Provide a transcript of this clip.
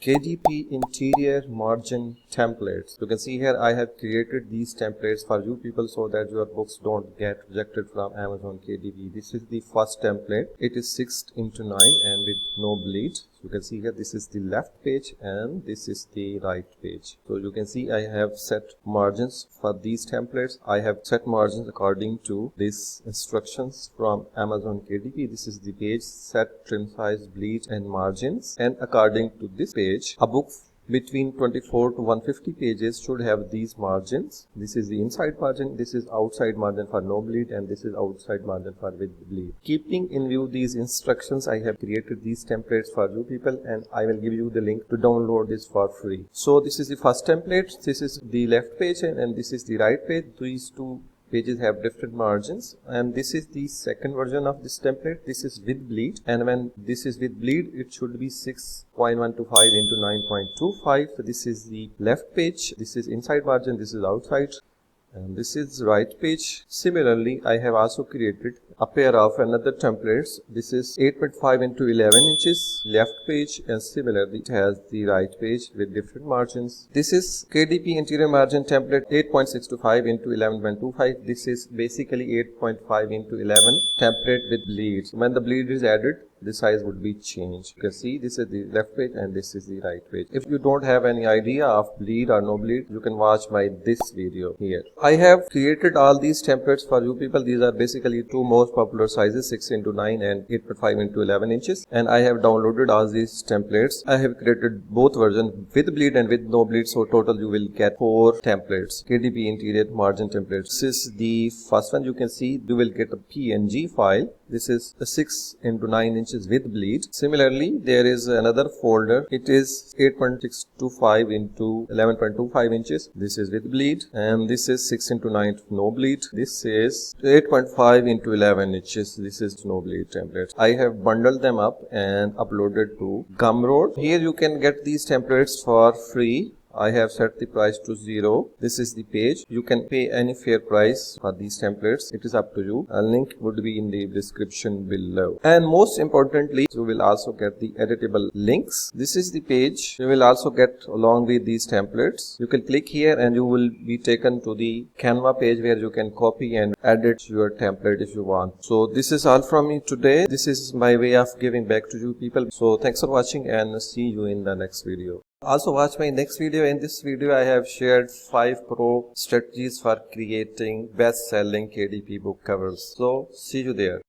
KDP Interior Margin Templates. You can see here I have created these templates for you people so that your books don't get rejected from Amazon KDP. This is the first template. It is 6:9 and with no bleed. You can see here this is the left page and this is the right page. So you can see I have set margins for these templates. I have set margins according to these instructions from Amazon KDP. This is the page, set trim size, bleed and margins, and according to this page, a book between 24 to 150 pages should have these margins. This is the inside margin, this is outside margin for no bleed, and this is outside margin for with bleed. Keeping in view these instructions, I have created these templates for you people, and I will give you the link to download this for free. So this is the first template, this is the left page and this is the right page. These two pages have different margins, and this is the second version of this template. This is with bleed, and when this is with bleed it should be 6.125 into 9.25. So this is the left page, this is inside margin, this is outside, and this is right page. Similarly, I have also created a pair of another templates. This is 8.5 into 11 inches left page, and similarly it has the right page with different margins. This is KDP Interior Margin Template 8.625 into 11.25. This is basically 8.5 into 11 template with bleed. When the bleed is added, the size would be changed. You can see this is the left page and this is the right page. If you don't have any idea of bleed or no bleed, you can watch my this video here. I have created all these templates for you people. These are basically two most popular sizes, 6:9 and 8.5 into 11 inches, and I have downloaded all these templates. I have created both versions, with bleed and with no bleed, so total you will get 4 templates, KDP Interior Margin Templates. This is the first one. You can see you will get a PNG file. This is a 6:9 inches with bleed. Similarly, there is another folder. It is 8.625 into 11.25 inches. This is with bleed, and this is 6:9 no bleed. This is 8.5 into 11 inches. This is no bleed template. I have bundled them up and uploaded to Gumroad. Here you can get these templates for free. I have set the price to 0. This is the page. You can pay any fair price for these templates. It is up to you. A link would be in the description below. And most importantly, you will also get the editable links. This is the page. You will also get along with these templates. You can click here and you will be taken to the Canva page where you can copy and edit your template if you want. So this is all from me today. This is my way of giving back to you people. So thanks for watching and see you in the next video. Also watch my next video. In this video I have shared 5 pro strategies for creating best-selling KDP book covers. So see you there.